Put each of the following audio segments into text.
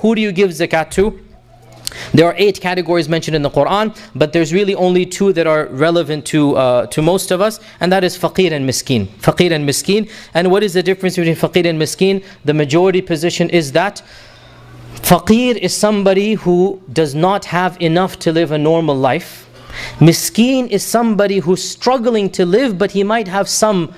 who do you give zakat to? There are 8 categories mentioned in the Quran, but there's really only 2 that are relevant to most of us, and that is faqir and miskin. Faqir and miskin. And what is the difference between faqir and miskin? The majority position is that faqir is somebody who does not have enough to live a normal life. Miskin is somebody who's struggling to live, but he might have some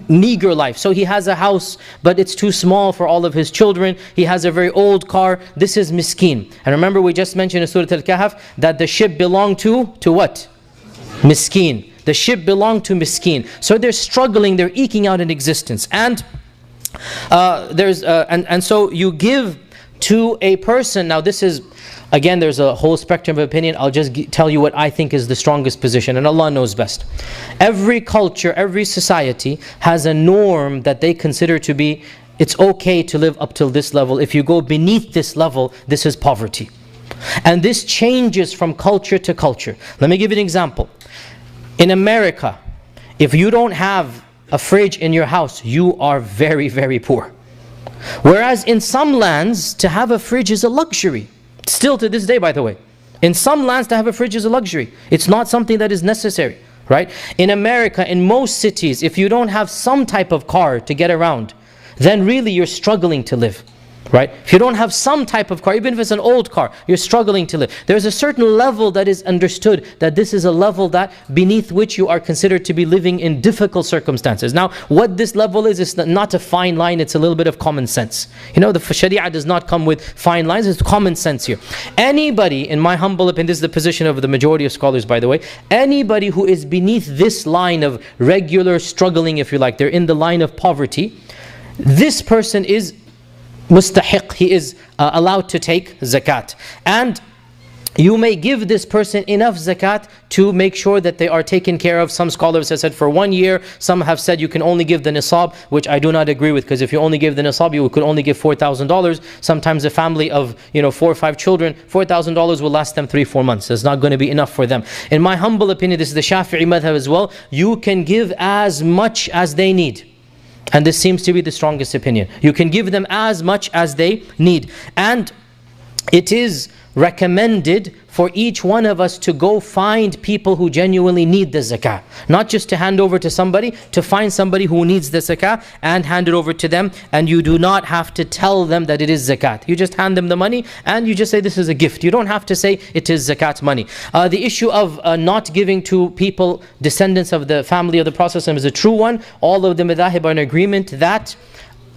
meager life. So he has a house, but it's too small for all of his children. He has a very old car. This is miskin. And remember, we just mentioned in Surah Al-Kahf that the ship belonged to what? Miskin. The ship belonged to miskin. So they're struggling, they're eking out an existence. And so you give to a person. Now this is, again, there's a whole spectrum of opinion. I'll just tell you what I think is the strongest position, and Allah knows best. Every culture, every society has a norm that they consider to be, it's okay to live up till this level. If you go beneath this level, this is poverty. And this changes from culture to culture. Let me give you an example. In America, if you don't have a fridge in your house, you are very, very poor. Whereas in some lands, to have a fridge is a luxury. Still to this day, by the way. In some lands, to have a fridge is a luxury. It's not something that is necessary, right? In America, in most cities, if you don't have some type of car to get around, then really you're struggling to live, right? If you don't have some type of car, even if it's an old car, you're struggling to live. There's a certain level that is understood, that this is a level that beneath which you are considered to be living in difficult circumstances. Now, what this level is not a fine line, it's a little bit of common sense. You know, the Sharia does not come with fine lines, it's common sense here. Anybody, in my humble opinion, this is the position of the majority of scholars, by the way, anybody who is beneath this line of regular struggling, if you like, they're in the line of poverty, this person is mustahiq, he is allowed to take zakat. And you may give this person enough zakat to make sure that they are taken care of. Some scholars have said for 1 year, some have said you can only give the nisab, which I do not agree with, because if you only give the nisab, you could only give $4,000. Sometimes a family of 4 or 5 children, $4,000 will last them 3-4 months. It's not going to be enough for them. In my humble opinion, this is the Shafi'i madhab as well, you can give as much as they need. And this seems to be the strongest opinion. You can give them as much as they need. And it is recommended for each one of us to go find people who genuinely need the zakah. Not just to hand over to somebody, to find somebody who needs the zakah and hand it over to them. And you do not have to tell them that it is zakat. You just hand them the money and you just say this is a gift. You don't have to say it is zakat money. The issue of not giving to people, descendants of the family of the Prophet is a true one. All of the madhahib are in agreement that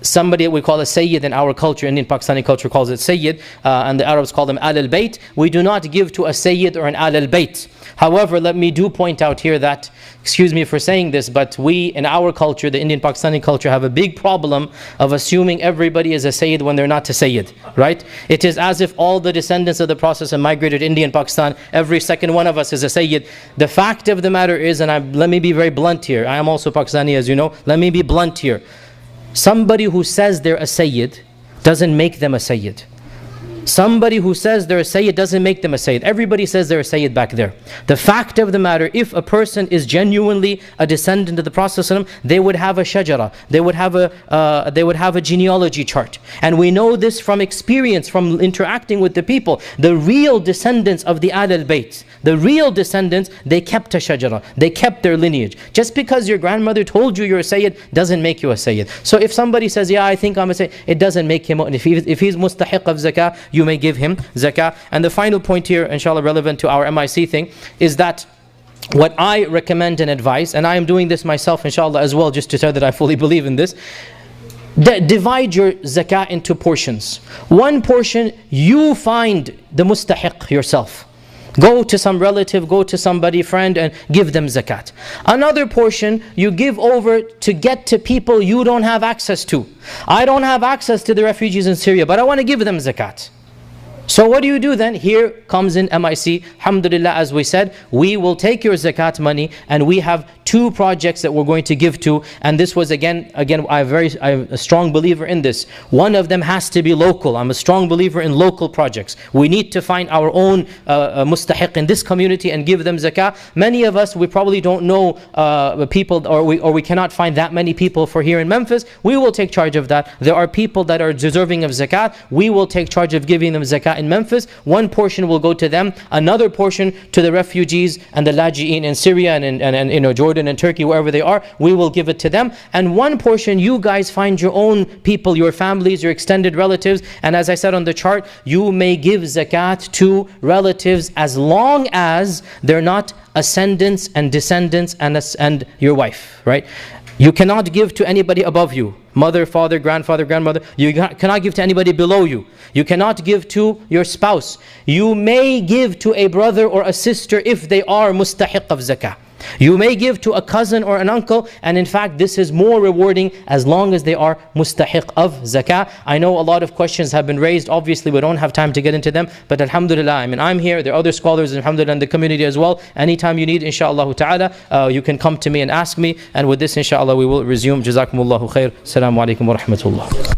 somebody we call a Sayyid in our culture, Indian Pakistani culture calls it Sayyid, and the Arabs call them Al al-Bayt. We do not give to a Sayyid or an Al al-Bayt. However, let me do point out here that, excuse me for saying this, but we in our culture, the Indian Pakistani culture, have a big problem of assuming everybody is a Sayyid when they're not a Sayyid, right? It is as if all the descendants of the Prophet have migrated to India and Pakistan, every second one of us is a Sayyid. The fact of the matter is, and let me be very blunt here, I am also Pakistani as you know, let me be blunt here. Somebody who says they're a Sayyid doesn't make them a Sayyid. Somebody who says they're a Sayyid doesn't make them a Sayyid. Everybody says they're a Sayyid back there. The fact of the matter, if a person is genuinely a descendant of the Prophet, they would have a shajara, they would have a genealogy chart. And we know this from experience, from interacting with the people. The real descendants of the Ahl al-Bayt, the real descendants, they kept a shajara, they kept their lineage. Just because your grandmother told you you're a Sayyid doesn't make you a Sayyid. So if somebody says, yeah, I think I'm a Sayyid, it doesn't make him, if he's mustahiq of zakah, you may give him zakah. And the final point here, inshallah relevant to our MIC thing, is that what I recommend and advise, and I am doing this myself inshallah as well, just to say that I fully believe in this, divide your zakah into portions. One portion, you find the mustahiq yourself. Go to some relative, go to somebody, friend, and give them zakat. Another portion, you give over to get to people you don't have access to. I don't have access to the refugees in Syria, but I want to give them zakat. So what do you do then? Here comes in MIC. Alhamdulillah, as we said, we will take your zakat money, and we have 2 projects that we're going to give to. And this was again, I'm a strong believer in this. One of them has to be local. I'm a strong believer in local projects. We need to find our own mustahiq in this community and give them zakah. Many of us, we probably don't know people, or we cannot find that many people for here in Memphis. We will take charge of that. There are people that are deserving of zakat. We will take charge of giving them zakat in Memphis. One portion will go to them, another portion to the refugees and the laji'in in Syria and Jordan and Turkey, wherever they are. We will give it to them, and one portion you guys find your own people, your families, your extended relatives. And as I said on the chart, you may give zakat to relatives as long as they're not ascendants and descendants and your wife, right? You cannot give to anybody above you. Mother, father, grandfather, grandmother. You cannot give to anybody below you. You cannot give to your spouse. You may give to a brother or a sister if they are mustahiq of zakah. You may give to a cousin or an uncle, and in fact this is more rewarding as long as they are mustahiq of zakah. I know a lot of questions have been raised. Obviously we don't have time to get into them, but alhamdulillah, I mean, I'm here, there are other scholars alhamdulillah in the community as well. Anytime you need, inshaAllah ta'ala, you can come to me and ask me, and with this inshaAllah we will resume. Jazakumullahu khair. Assalamu alaikum wa rahmatullah.